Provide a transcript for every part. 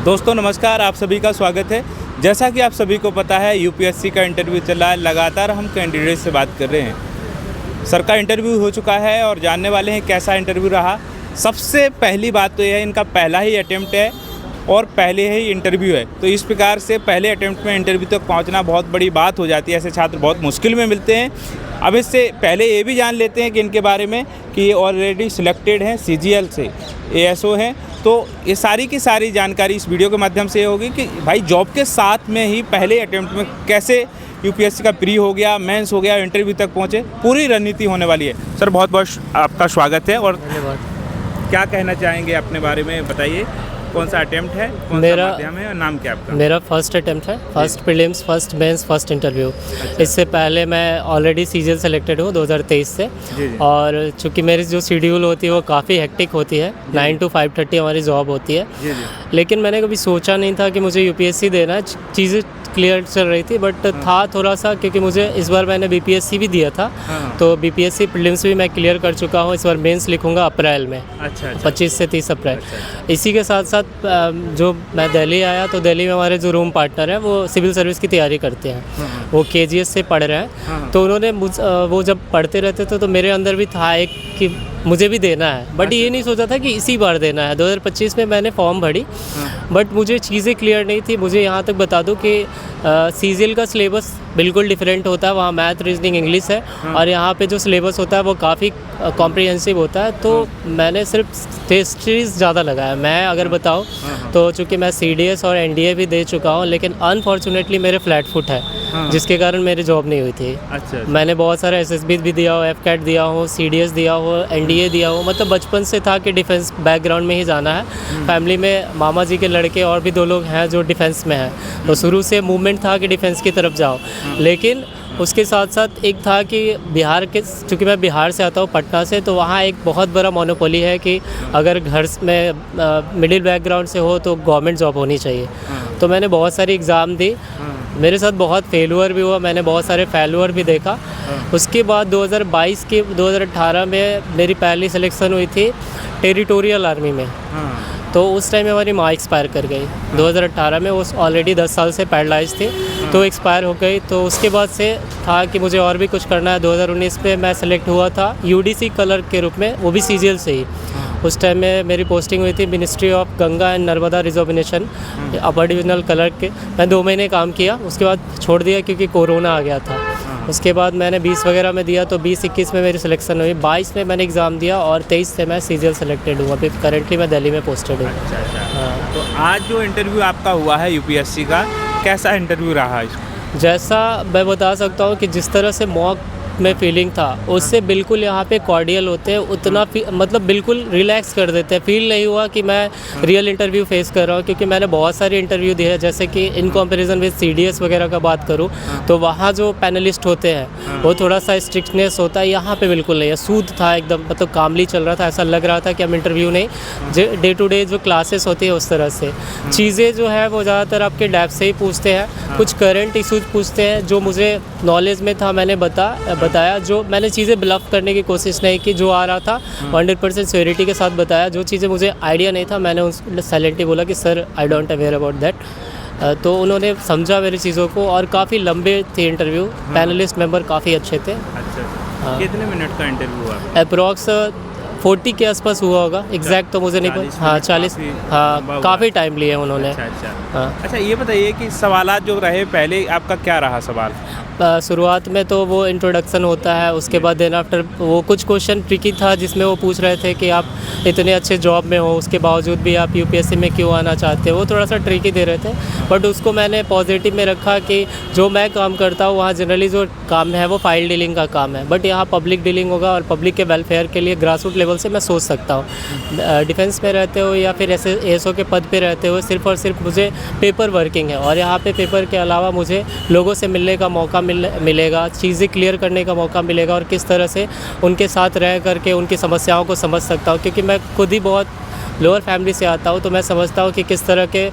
दोस्तों नमस्कार, आप सभी का स्वागत है। जैसा कि आप सभी को पता है यूपीएससी का इंटरव्यू चल रहा है। लगातार हम कैंडिडेट से बात कर रहे हैं। सर का इंटरव्यू हो चुका है और जानने वाले हैं कैसा इंटरव्यू रहा। सबसे पहली बात तो यह है, इनका पहला ही अटेम्प्ट है और पहले ही इंटरव्यू है, तो इस प्रकार से पहले अटेम्प्ट में इंटरव्यू तक पहुंचना बहुत बड़ी बात हो जाती है। ऐसे छात्र बहुत मुश्किल में मिलते हैं। अब इससे पहले ये भी जान लेते हैं कि इनके बारे में कि ये ऑलरेडी सिलेक्टेड हैं सीजीएल से, एएसओ हैं। तो ये सारी की सारी जानकारी इस वीडियो के माध्यम से होगी कि भाई जॉब के साथ में ही पहले अटेम्प्ट में कैसे यूपीएससी का प्री हो गया, मेंस हो गया, इंटरव्यू तक पहुंचे, पूरी रणनीति होने वाली है। सर बहुत बहुत आपका स्वागत है। और क्या कहना चाहेंगे अपने बारे में, बताइए। कौन सा अटेम्प्ट है, कौन सा माध्यम है और नाम क्या आपका? मेरा फर्स्ट अटेम्प्ट है, first prelims, first mains, first interview. अच्छा। इससे पहले मैं ऑलरेडी सीजीएल सेलेक्टेड हूँ 2023 से। जी। और चूँकि मेरी जो शेड्यूल होती है वो काफ़ी हेक्टिक होती है, 9 to 5:30 हमारी जॉब होती है। जी। लेकिन मैंने कभी सोचा नहीं था कि मुझे यूपीएससी देना है। चीज़ें क्लियर चल रही थी, बट था थोड़ा सा, क्योंकि मुझे इस बार मैंने बीपीएससी भी दिया था। तो बीपीएससी प्रीलिम्स भी मैं क्लियर कर चुका हूँ। इस बार मेंस लिखूंगा अप्रैल में। अच्छा। 25 से 30 अप्रैल। अच्छा। इसी के साथ साथ जो मैं दिल्ली आया, तो दिल्ली में हमारे जो रूम पार्टनर हैं वो सिविल सर्विस की तैयारी करते हैं। वो केजीएस से पढ़ रहे हैं। तो उन्होंने वो जब पढ़ते रहते थे तो मेरे अंदर भी था एक कि मुझे भी देना है, बट ये नहीं सोचा था कि इसी बार देना है। 2025 में मैंने फॉर्म भरी, बट मुझे चीज़ें क्लियर नहीं थी। मुझे यहाँ तक बता दूँ कि सीजीएल का सिलेबस बिल्कुल डिफरेंट होता है। वहाँ मैथ, रीजनिंग, इंग्लिश है, और यहाँ पे जो सिलेबस होता है वो काफ़ी कॉम्प्रिहेंसिव होता है। तो मैंने सिर्फ हिस्ट्रीज ज़्यादा लगाया। मैं अगर बताऊँ तो चूँकि मैं सीडीएस और एनडीए भी दे चुका हूँ, लेकिन अनफॉर्चुनेटली मेरे फ्लैट फुट है, जिसके कारण मेरी जॉब नहीं हुई थी। अच्छा। मैंने बहुत सारे एसएसबी भी दिया हो, एफकैट दिया हो, सीडीएस दिया हो, एनडीए दिया हो। मतलब बचपन से था कि डिफेंस बैकग्राउंड में ही जाना है। फैमिली में मामा जी के लड़के और भी 2 लोग हैं जो डिफेंस में हैं, तो शुरू से मूवमेंट था कि डिफेंस की तरफ जाओ। लेकिन उसके साथ साथ एक था कि बिहार के, चूँकि मैं बिहार से आता हूँ, पटना से, तो वहाँ एक बहुत बड़ा मोनोपोली है कि अगर घर में मिडिल बैकग्राउंड से हो तो गवर्नमेंट जॉब होनी चाहिए। तो मैंने बहुत सारी एग्ज़ाम दी। मेरे साथ बहुत फेलुअर भी हुआ, मैंने बहुत सारे फेलुअर भी देखा। उसके बाद 2018 में मेरी पहली सिलेक्शन हुई थी टेरिटोरियल आर्मी में। तो उस टाइम हमारी माँ एक्सपायर कर गई 2018 में। वो ऑलरेडी 10 साल से पैरालाइज थी, तो एक्सपायर हो गई। तो उसके बाद से था कि मुझे और भी कुछ करना है। 2019 में मैं सेलेक्ट हुआ था यूडीसी कलर के रूप में, वो भी सीजीएल से ही। उस टाइम में मेरी पोस्टिंग हुई थी ministry of Ganga and Narmada reservation, upper divisional colour के। मैं 2 महीने काम किया, उसके बाद छोड़ दिया क्योंकि कोरोना आ गया था। उसके बाद मैंने 20 वगैरह में दिया, तो 20-21 में मेरी सिलेक्शन हुई। 22 में मैंने एग्ज़ाम दिया और 23 से मैं सीजीएल सेलेक्टेड हूँ। अभी करंटली मैं दिल्ली में पोस्टेड हूँ। अच्छा। हाँ। तो आज जो इंटरव्यू आपका हुआ है यूपीएससी का, कैसा इंटरव्यू रहा? जैसा मैं बता सकता हूँ कि जिस तरह से मॉक में फीलिंग था, उससे बिल्कुल यहाँ पे कॉर्डियल होते हैं। उतना मतलब बिल्कुल रिलैक्स कर देते हैं। फील नहीं हुआ कि मैं रियल इंटरव्यू फेस कर रहा हूँ, क्योंकि मैंने बहुत सारे इंटरव्यू दिए हैं। जैसे कि इन कंपैरिजन विद सीडीएस वगैरह का बात करूँ, तो वहाँ जो पैनलिस्ट होते हैं वो थोड़ा सा स्ट्रिक्टनेस होता है। यहाँ पे बिल्कुल नहीं है, सूद था एकदम, मतलब कामली चल रहा था। ऐसा लग रहा था कि हम इंटरव्यू नहीं, डे टू डे जो क्लासेस होती है उस तरह से। चीज़ें जो है वो ज़्यादातर आपके डैप से ही पूछते हैं। कुछ करंट इशूज़ पूछते हैं जो मुझे नॉलेज में था, मैंने बताया। जो मैंने चीज़ें ब्लफ करने की कोशिश नहीं की, जो आ रहा था 100% श्योरिटी के साथ बताया। जो चीज़ें मुझे आइडिया नहीं था, मैंने उनको साइलेंटली बोला कि sir I don't aware about that. तो उन्होंने समझा मेरी चीज़ों को, और काफ़ी लंबे थे इंटरव्यू। पैनलिस्ट मेंबर काफ़ी अच्छे थे। अच्छा। कितने मिनट का इंटरव्यू हुआ? अप्रॉक्स 40 के आसपास हुआ होगा, एग्जैक्ट तो मुझे नहीं पता। हाँ 40। हाँ काफ़ी टाइम लिए उन्होंने। अच्छा। हाँ। अच्छा, ये बताइए कि सवालात जो रहे पहले, आपका क्या रहा सवाल? शुरुआत में तो वो इंट्रोडक्शन होता है, उसके बाद देन आफ्टर वो कुछ क्वेश्चन ट्रिकी था, जिसमें वो पूछ रहे थे कि आप इतने अच्छे जॉब में हो, उसके बावजूद भी आप यूपीएससी में क्यों आना चाहते हो। वो थोड़ा सा ट्रिकी दे रहे थे, बट उसको मैंने पॉजिटिव में रखा कि जो मैं काम करता हूँ वहाँ जनरली जो काम है वो फाइल डीलिंग का काम है, बट यहाँ पब्लिक डीलिंग होगा, और पब्लिक के वेलफेयर के लिए ग्रास रूट लेवल से मैं सोच सकता हूँ। डिफेंस में रहते हो या फिर ऐसे एएसओ के पद पे रहते हो, सिर्फ और सिर्फ मुझे पेपर वर्किंग है, और यहाँ पे पेपर के अलावा मुझे लोगों से मिलने का मौका मिलेगा, चीज़ें क्लियर करने का मौका मिलेगा, और किस तरह से उनके साथ रह करके उनकी समस्याओं को समझ सकता हूँ। क्योंकि मैं खुद ही बहुत लोअर फैमिली से आता हूँ, तो मैं समझता हूँ कि किस तरह के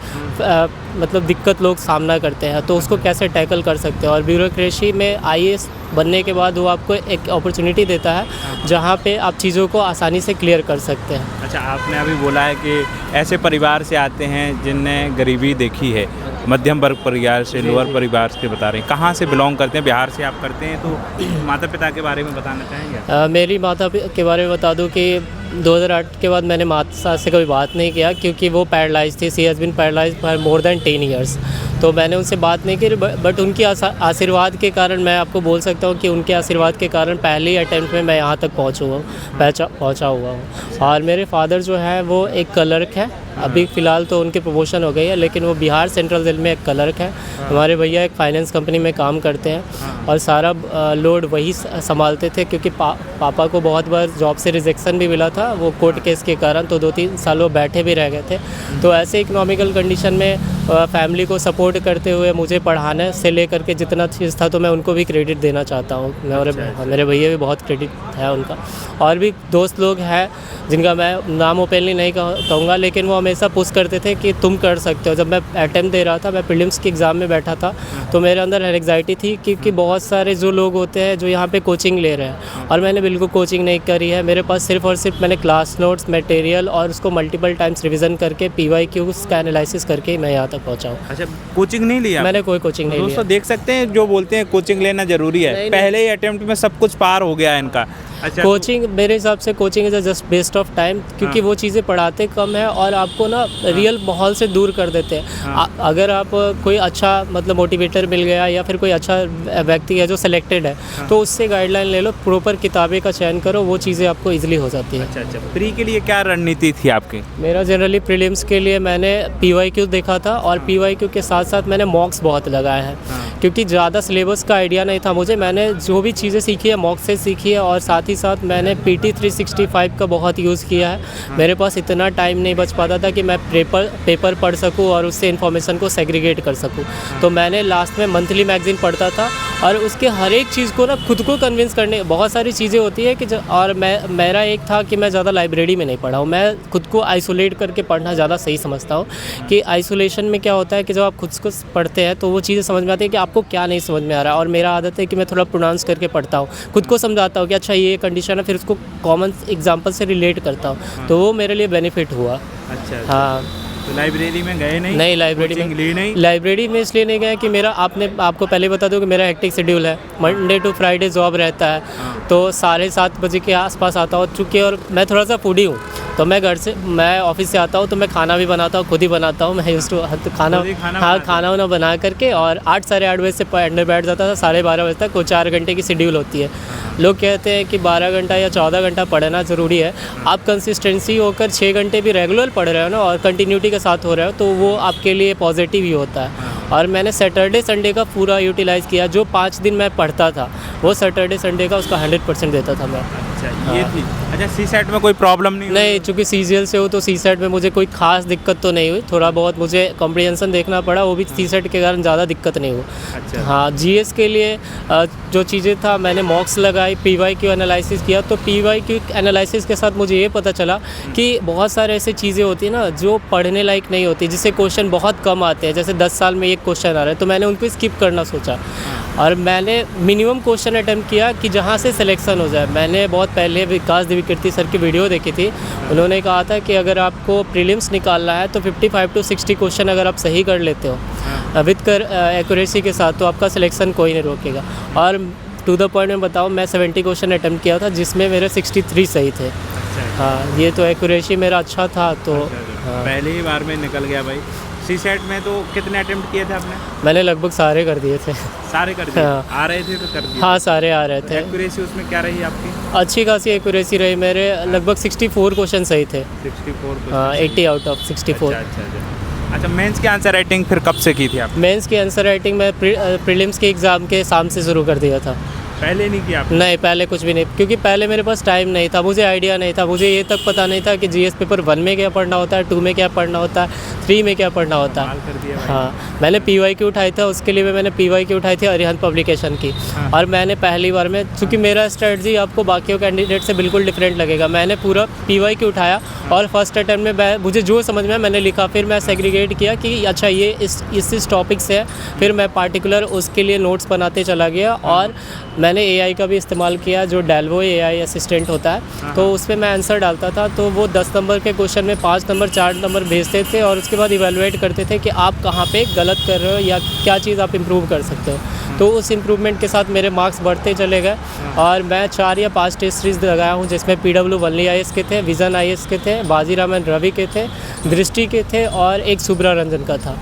मतलब दिक्कत लोग सामना करते हैं, तो उसको कैसे टैकल कर सकते हैं। और ब्यूरोक्रेसी में आईएएस बनने के बाद वो आपको एक अपॉर्चुनिटी देता है जहाँ पे आप चीज़ों को आसानी से क्लियर कर सकते हैं। अच्छा, आपने अभी बोला है कि ऐसे परिवार से आते हैं जिनने गरीबी देखी है, मध्यम वर्ग परिवार से, लोअर परिवार से बता रहे हैं। कहाँ से बिलोंग करते हैं? बिहार से आप करते हैं, तो माता पिता के बारे में बताना चाहेंगे? मेरी माता के बारे में बता दूं कि 2008 के बाद मैंने माता से कभी बात नहीं किया, क्योंकि वो पैरालाइज थी। She has been paralyse for more than 10 years. तो मैंने उनसे बात नहीं की, बट उनकी आशीर्वाद के कारण मैं आपको बोल सकता हूँ कि उनके आशीर्वाद के कारण पहले ही अटेम्प्ट में मैं यहाँ तक पहुँचा हुआ हूँ। और मेरे फादर जो है वो एक क्लर्क है, अभी फ़िलहाल तो उनकी प्रमोशन हो गई है, लेकिन वो बिहार सेंट्रल जेल में एक क्लर्क है। हमारे भैया एक फाइनेंस कंपनी में काम करते हैं और सारा लोड वही संभालते थे, क्योंकि पापा को बहुत बार जॉब से रिजेक्शन भी मिला था वो कोर्ट केस के कारण, तो 2-3 साल वो बैठे भी रह गए थे। तो ऐसे इकोनॉमिकल कंडीशन में फैमिली को सपोर्ट करते हुए मुझे पढ़ाने से लेकर के जितना चीज़ था, तो मैं उनको भी क्रेडिट देना चाहता हूँ। मेरे भैया भी बहुत क्रेडिट है उनका। और भी दोस्त लोग हैं जिनका मैं नाम ओपनली नहीं कहूँगा, लेकिन वो हमेशा पुश करते थे कि तुम कर सकते हो। जब मैं अटेम्प्ट दे रहा था, मैं प्रीलिम्स के एग्ज़ाम में बैठा था, तो मेरे अंदर एंग्जाइटी थी, क्योंकि बहुत सारे जो लोग होते हैं जो यहाँ पे कोचिंग ले रहे हैं, और मैंने बिल्कुल कोचिंग नहीं करी है। मेरे पास सिर्फ और सिर्फ मैंने क्लास नोट्स, मटेरियल और उसको मल्टीपल टाइम्स रिवीजन करके PYQs का एनालिसिस करके ही मैं यहाँ तक पहुँचा हूँ। अच्छा, कोचिंग नहीं लिया? मैंने कोई कोचिंग नहीं लिया। दोस्तों देख सकते हैं, जो बोलते हैं कोचिंग लेना ज़रूरी है, नहीं, पहले ही अटेम्प्ट में सब कुछ पार हो गया है इनका। अच्छा, कोचिंग मेरे हिसाब से coaching is just waste of time, क्योंकि वो चीज़ें पढ़ाते कम है और आपको ना रियल माहौल से दूर कर देते हैं। अगर आप कोई अच्छा मतलब मोटिवेटर मिल गया या फिर कोई अच्छा व्यक्ति है जो सिलेक्टेड है, तो उससे गाइडलाइन ले लो, प्रॉपर किताबें का चयन करो, वो चीज़ें आपको ईजिली हो जाती है। अच्छा, प्री के लिए क्या रणनीति थी आपकी? मेरा जनरली प्रीलिम्स के लिए मैंने PYQ देखा था, और PYQ के साथ साथ मैंने मॉक्स बहुत लगाए हैं, क्योंकि ज़्यादा सिलेबस का आइडिया नहीं था मुझे। मैंने जो भी चीज़ें सीखी है मॉक्स से सीखी है, और साथ ही साथ मैंने PT 365 का बहुत यूज़ किया है। मेरे पास इतना टाइम नहीं बच पाता था कि मैं पेपर पढ़ सकूं और उससे इन्फॉर्मेशन को सेग्रीगेट कर सकूं, तो मैंने लास्ट में मंथली मैगज़ीन पढ़ता था, और उसके हर एक चीज़ को ना खुद को कन्विंस करने, बहुत सारी चीज़ें होती है कि और मेरा एक था कि मैं ज़्यादा लाइब्रेरी में नहीं पढ़ा हूँ। मैं खुद को आइसोलेट करके पढ़ना ज़्यादा सही समझता हूँ, कि आइसोलेशन में क्या होता है कि जब आप खुद को पढ़ते हैं तो वो चीज़ें समझ में आती है कि आपको क्या नहीं समझ में आ रहा है। और मेरा आदत है कि मैं थोड़ा प्रोनाउंस करके पढ़ता हूँ, खुद को समझाता हूँ कि अच्छा ये कंडीशन है, फिर उसको कॉमन एग्जाम्पल से रिलेट करता हूँ, तो वो मेरे लिए बेनिफिट हुआ। अच्छा, हाँ। तो लाइब्रेरी में गए नहीं? नहीं, लाइब्रेरी में इसलिए नहीं गया कि मेरा आपको पहले बता दूं कि मेरा हेक्टिक शेड्यूल है। मंडे टू फ्राइडे जॉब रहता है, तो 7:30 बजे के आसपास आता हूँ चूँकि, और मैं थोड़ा सा फूडी हूँ, तो मैं ऑफिस से आता हूँ तो मैं खाना भी बनाता हूँ, खुद ही बनाता हूँ। मैं यूज़ टू खाना वाना बना करके, और 8 साढ़े 8 बजे से अंदर बैठ जाता था, 12:30 बजे तक। वो 4 घंटे की शेड्यूल होती है। लोग कहते हैं कि 12 घंटा या 14 घंटा पढ़ना ज़रूरी है। आप कंसिस्टेंसी होकर 6 घंटे भी रेगुलर पढ़ रहे हो ना, और कंटिन्यूटी के साथ हो रहे हो, तो वो आपके लिए पॉजिटिव ही होता है। और मैंने सैटरडे संडे का पूरा यूटिलाइज़ किया। जो 5 दिन मैं पढ़ता था, वो सैटरडे संडे का उसका 100% देता था मैं। अच्छा, ये थी। अच्छा, CSET में कोई प्रॉब्लम नहीं? चूँकि CGL से हो तो CSET में मुझे कोई खास दिक्कत तो नहीं हुई। थोड़ा बहुत मुझे कॉम्प्रिहेंशन देखना पड़ा, वो भी CSET के कारण ज़्यादा दिक्कत नहीं हुई। अच्छा। हाँ, GS के लिए जो चीज़ें था, मैंने मॉक्स लगाई, PYQ एनालिसिस किया। तो PYQ एनालिसिस के साथ मुझे ये पता चला कि बहुत सारे ऐसी चीज़ें होती हैं ना जो पढ़ने लायक नहीं होती, जिससे क्वेश्चन बहुत कम आते हैं। जैसे 10 साल में एक क्वेश्चन आ रहा है, तो मैंने उनको स्किप करना सोचा, और मैंने मिनिमम क्वेश्चन अटैम्प्ट किया कि जहाँ से सिलेक्शन हो जाए। मैंने बहुत पहले विकास दिव्यकीर्ति सर की वीडियो देखी थी। उन्होंने कहा था कि अगर आपको प्रीलिम्स निकालना है तो 55 to 60 क्वेश्चन अगर आप सही कर लेते हो विद एक्यूरेसी के साथ, तो आपका सिलेक्शन कोई नहीं रोकेगा। और टू द पॉइंट में बताऊँ, मैं 70 क्वेश्चन अटैम्प्ट किया था, जिसमें मेरे 63 सही थे। हाँ, ये तो एक्यूरेसी मेरा अच्छा था। तो पहले ही बार में निकल गया भाई। CSET में तो कितने अटेम्प्ट किए थे आपने? मैंने लगभग सारे कर दिए थे। सारे कर दिए? हाँ। आ रहे थे तो कर दिए? हाँ, सारे आ रहे थे। एक्यूरेसी उसमें क्या रही आपकी? अच्छी खासी एक्यूरेसी रही। मेरे लगभग 64 क्वेश्चन सही थे। 64? हाँ, 80 आउट ऑफ 64। अच्छा, मेंस की आंसर राइटिंग फिर कब से की थी आप? मेंस की आंसर राइटिंग मैं प्रीलिम्स के एग्ज़ाम के शाम से शुरू कर दिया था। पहले नहीं किया आपने? नहीं, पहले कुछ भी नहीं, क्योंकि पहले मेरे पास टाइम नहीं था, मुझे आइडिया नहीं था, मुझे ये तक पता नहीं था कि जीएस पेपर 1 में क्या पढ़ना होता है, 2 में क्या पढ़ना होता है, 3 में क्या पढ़ना होता है। कमाल कर दिया भाई। हाँ, मैंने पीवाईक्यू उठाई था, उसके लिए मैंने पीवाईक्यू उठाई थी अरिहंत पब्लिकेशन की। हाँ। और मैंने पहली बार में, चूँकि मेरा स्ट्रेटजी आपको बाकियों कैंडिडेट से बिल्कुल डिफरेंट लगेगा, मैंने पूरा पीवाईक्यू उठाया और फर्स्ट अटेम्प्ट में मुझे जो समझ में आया मैंने लिखा, फिर मैं सेग्रीगेट किया कि अच्छा ये इस टॉपिक से है, फिर मैं पार्टिकुलर उसके लिए नोट्स बनाते चला गया। और मैंने एआई का भी इस्तेमाल किया, जो डेल्वो एआई असिस्टेंट होता है, तो उस पर मैं आंसर डालता था, तो वो 10 नंबर के क्वेश्चन में 5 नंबर 4 नंबर भेजते थे और उसके बाद इवेलुएट करते थे कि आप कहाँ पे गलत कर रहे हो या क्या चीज़ आप इम्प्रूव कर सकते हो। तो उस इम्प्रूवमेंट के साथ मेरे मार्क्स बढ़ते चले गए और मैं 4 या 5 टेस्ट सीरीज लगाया हूँ, जिसमें PW वनली IAS के थे, विजन IAS के थे, बाजीरामन रवि के थे, दृष्टि के थे और एक सुब्रा रंजन का था।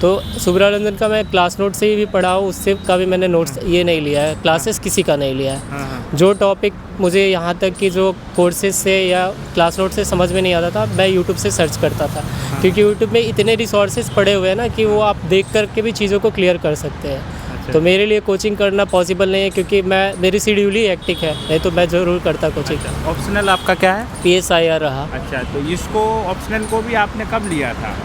तो सुब्रा रंजन का मैं क्लास नोट से ही भी पढ़ा हूँ, उससे का भी मैंने नोट्स ये नहीं लिया है, क्लासेस किसी का नहीं लिया है। जो टॉपिक मुझे यहाँ तक कि जो कोर्सेज से या क्लास नोट से समझ में नहीं आता था, मैं यूट्यूब से सर्च करता था, क्योंकि यूट्यूब में इतने रिसोर्सेज पड़े हुए हैं ना कि वो आप देख करके भी चीज़ों को क्लियर कर सकते हैं। तो मेरे लिए कोचिंग करना पॉसिबल नहीं है, क्योंकि मेरी शेड्यूल ही हेक्टिक है, नहीं तो मैं ज़रूर करता कोचिंग। ऑप्शनल आपका क्या है? PSIR रहा। अच्छा, तो इसको ऑप्शनल को भी आपने कब लिया था?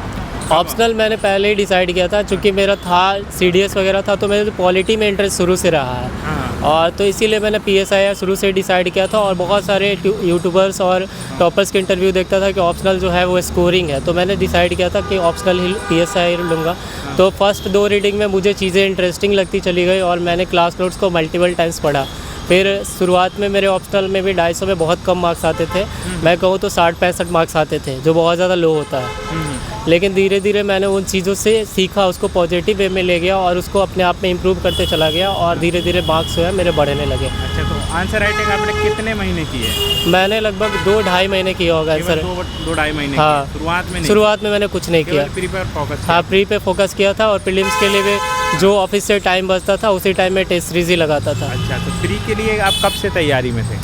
ऑप्शनल मैंने पहले ही डिसाइड किया था, चूँकि मेरा था CDS वगैरह था, तो मेरे पॉलिटी में इंटरेस्ट शुरू से रहा है। हाँ। और तो इसीलिए मैंने PSIR शुरू से डिसाइड किया था और बहुत सारे यूट्यूबर्स और टॉपर्स के इंटरव्यू देखता था कि ऑप्शनल जो है वो स्कोरिंग है, तो मैंने डिसाइड किया था कि ऑप्शनल ही PSIR लूँगा। तो फर्स्ट 2 रीडिंग में मुझे चीज़ें इंटरेस्टिंग लगती चली गई और मैंने क्लास नोट्स को मल्टीपल टाइम्स पढ़ा। फिर शुरुआत में मेरे ऑप्शनल में भी 250 में बहुत कम मार्क्स आते थे, मैं कहूँ तो 60-65 मार्क्स आते थे, जो बहुत ज़्यादा लो होता है। लेकिन धीरे धीरे मैंने उन चीज़ों से सीखा, उसको पॉजिटिव वे में ले गया और उसको अपने आप में इम्प्रूव करते चला गया और धीरे धीरे मार्क्स जो है मेरे बढ़ने लगे। अच्छा, तो आंसर राइटिंग आपने कितने महीने की है? मैंने लगभग 2-2.5 महीने किया होगा आंसर। 2-2.5 महीने हाँ। की? शुरुआत में नहीं? शुरुआत में मैंने कुछ नहीं किया, प्री पर फोकस? हाँ, प्री पे फोकस किया था और प्रीलिम्स के लिए भी जो ऑफिस से टाइम बचता था उसी टाइम में टेस्ट सीरीज ही लगाता था। अच्छा, तो प्री के लिए आप कब से तैयारी में थे?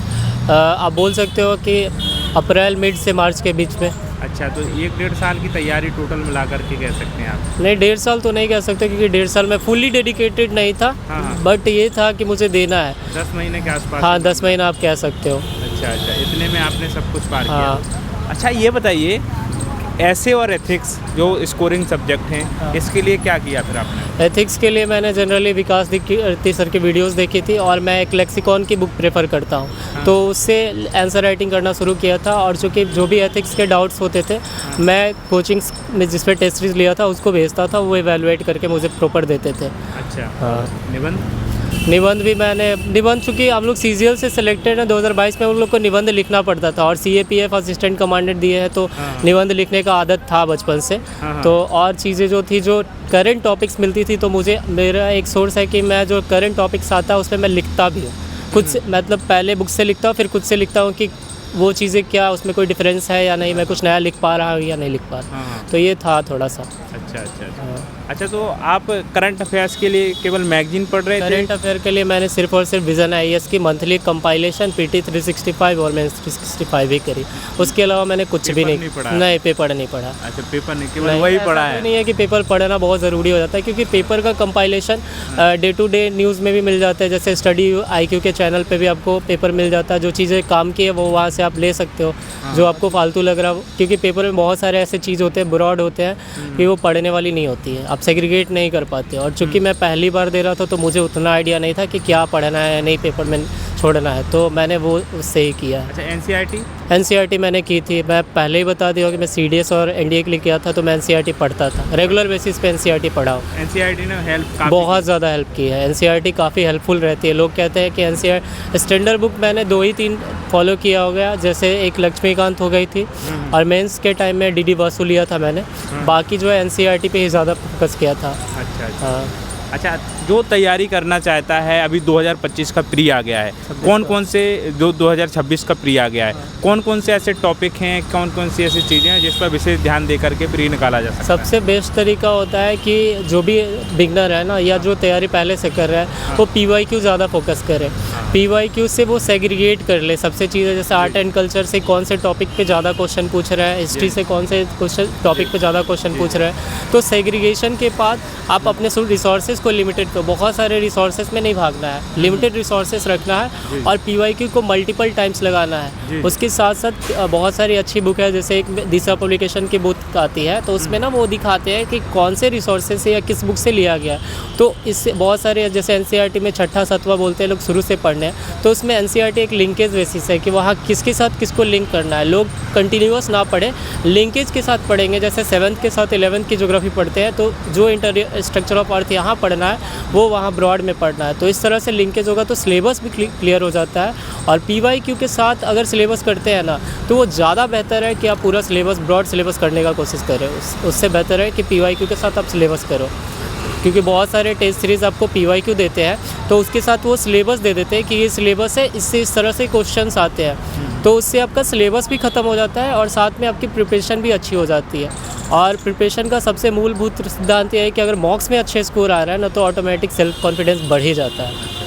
आप बोल सकते हो कि अप्रैल मिड से मार्च के बीच में। अच्छा, तो 1-1.5 साल की तैयारी टोटल मिला करके कह सकते हैं आप? नहीं, 1.5 साल तो नहीं कह सकते, क्योंकि 1.5 साल में फुल्ली डेडिकेटेड नहीं था। हाँ। बट ये था कि मुझे देना है। 10 महीने के आसपास? हाँ, 10 महीना आप कह सकते हो। अच्छा, इतने में आपने सब कुछ पार हाँ। किया। अच्छा, ये बताइए, ऐसे और एथिक्स जो स्कोरिंग सब्जेक्ट हैं, इसके लिए क्या किया फिर आपने? एथिक्स के लिए मैंने जनरली विकास दिक्की सर की वीडियोस देखी थी और मैं एक लेक्सिकॉन की बुक प्रेफर करता हूँ, तो उससे आंसर राइटिंग करना शुरू किया था। और चूँकि जो भी एथिक्स के डाउट्स होते थे, मैं कोचिंग्स में जिस पे टेस्ट सीरीज लिया था उसको भेजता था, वो इवेलुएट करके मुझे प्रॉपर देते थे। अच्छा। हाँ। निबंध भी निबंध चूँकि हम लोग CGL से सिलेक्टेड हैं, 2022 में उन लोग को निबंध लिखना पड़ता था और CAPF असिस्टेंट कमांडेंट दिए हैं, तो निबंध लिखने का आदत था बचपन से। तो और चीज़ें जो थी, जो करंट टॉपिक्स मिलती थी, तो मेरा एक सोर्स है कि मैं जो करंट टॉपिक्स आता है उसमें मैं लिखता भी हूँ खुद से, मतलब पहले बुक से लिखता हूँ, फिर खुद से लिखता हूँ कि वो चीज़ें क्या उसमें कोई डिफरेंस है या नहीं, मैं कुछ नया लिख पा रहा हूँ या नहीं लिख पा रहा। तो ये था थोड़ा सा। अच्छा, तो आप करंट अफेयर्स के लिए केवल मैगजीन पढ़ रहे थे? करंट अफेयर के लिए मैंने सिर्फ और सिर्फ विजन IAS की मंथली कंपाइलेशन PT 365 और मेंस 365 ही करी, उसके अलावा मैंने कुछ भी नहीं पढ़ा। नहीं, पेपर नहीं पढ़ा। अच्छा, पेपर नहीं, केवल वही पढ़ा है? नहीं है कि पेपर पढ़ना बहुत ज़रूरी हो जाता है, क्योंकि पेपर का compilation day to day news में भी मिल जाता है, जैसे स्टडी IQ के चैनल पे भी आपको पेपर मिल जाता है, जो चीज़ें काम की है वो वहाँ से आप ले सकते हो, जो आपको फालतू लग रहा हो, क्योंकि पेपर में बहुत सारे ऐसे चीज़ होते हैं, ब्रॉड होते हैं कि वो पढ़ने वाली नहीं होती है, आप सेग्रीगेट नहीं कर पाते। और चूँकि मैं पहली बार दे रहा था, तो मुझे उतना आइडिया नहीं था कि क्या पढ़ना है, नहीं पेपर में छोड़ना है, तो मैंने वो उससे ही किया। अच्छा, NCERT मैंने की थी, मैं पहले ही बता दिया कि मैं CDS और NDA के लिए किया था, तो मैं NCERT पढ़ता था, रेगुलर बेसिस पे NCERT पढ़ा हूँ। NCERT ने हेल्प बहुत ज़्यादा हेल्प की है, NCERT काफ़ी हेल्पफुल रहती है। लोग कहते हैं कि NCERT स्टैंडर्ड बुक मैंने 2 ही 3 फॉलो किया हो गया, जैसे एक लक्ष्मीकांत हो गई थी और मेंस के टाइम में DD वासु लिया था मैंने, बाकी जो है NCERT पे ही ज़्यादा फोकस किया था। अच्छा। अच्छा, जो तैयारी करना चाहता है, अभी 2025 का प्री आ गया है, कौन से जो 2026 का प्री आ गया है, कौन से ऐसे टॉपिक हैं, कौन सी ऐसी चीज़ें हैं जिस पर विशेष ध्यान दे करके प्री निकाला जा सकता है? सबसे बेस्ट तरीका होता है कि जो भी बिगनर है ना, या जो तैयारी पहले से कर रहा है, वो PYQ ज़्यादा फोकस करे। PYQ से वो सेग्रीगेट कर ले सबसे चीज़ें, जैसे आर्ट एंड कल्चर से कौन से टॉपिक पे ज़्यादा क्वेश्चन पूछ रहा है, हिस्ट्री से कौन से टॉपिक पे ज़्यादा क्वेश्चन पूछ रहा है, तो सेग्रीगेशन के बाद आप अपने रिसोर्सेज को लिमिटेड करो, बहुत सारे रिसोर्सेज में नहीं भागना है, लिमिटेड रिसोर्सेज रखना है और PYQ को मल्टीपल टाइम्स लगाना है। उसके साथ साथ बहुत सारी अच्छी बुक है, जैसे एक दिशा पब्लिकेशन की बुक आती है, तो उसमें ना वो दिखाते हैं कि कौन से रिसोर्सेज से या किस बुक से लिया गया है। तो इससे बहुत सारे, जैसे NCERT में छठा सतवा बोलते हैं लोग शुरू से पढ़ने हैं, तो उसमें NCERT एक लिंकेज बेसिस है कि वहाँ किसके साथ किसको लिंक करना है। लोग कंटिन्यूअस ना पढ़ें, लिंकेज के साथ पढ़ेंगे। जैसे 7th के साथ 11th की ज्योग्राफी पढ़ते हैं, तो जो स्ट्रक्चर ऑफ अर्थ यहाँ पढ़ना है वो वहाँ ब्रॉड में पढ़ना है। तो इस तरह से लिंकेज होगा तो सिलेबस भी क्लियर हो जाता है। और PYQ के साथ अगर सिलेबस करते हैं ना, तो वो ज़्यादा बेहतर है कि आप पूरा सिलेबस, ब्रॉड सिलेबस करने का कोशिश करें। उससे बेहतर है कि PYQ के साथ आप सिलेबस करो, क्योंकि बहुत सारे टेस्ट सीरीज़ आपको PYQ देते हैं, तो उसके साथ वो सिलेबस दे देते हैं कि ये सिलेबस है, इससे इस तरह से क्वेश्चंस आते हैं। तो उससे आपका सिलेबस भी ख़त्म हो जाता है और साथ में आपकी प्रिपरेशन भी अच्छी हो जाती है। और प्रिपरेशन का सबसे मूलभूत सिद्धांत ये है कि अगर मॉक्स में अच्छे स्कोर आ रहा है ना, तो ऑटोमेटिक सेल्फ कॉन्फिडेंस बढ़ ही जाता है।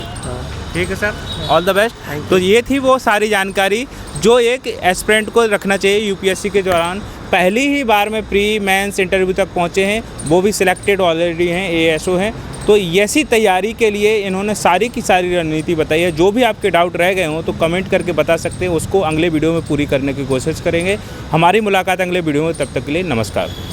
ठीक है सर, ऑल द बेस्ट। तो ये थी वो सारी जानकारी जो एक एस्पिरेंट को रखना चाहिए UPSC के दौरान। पहली ही बार में प्री मेंस इंटरव्यू तक पहुँचे हैं, वो भी सिलेक्टेड ऑलरेडी हैं, ASO हैं। तो ऐसी तैयारी के लिए इन्होंने सारी की सारी रणनीति बताई है। जो भी आपके डाउट रह गए हों तो कमेंट करके बता सकते हैं, उसको अगले वीडियो में पूरी करने की कोशिश करेंगे। हमारी मुलाकात अगले वीडियो में, तब तक के लिए नमस्कार।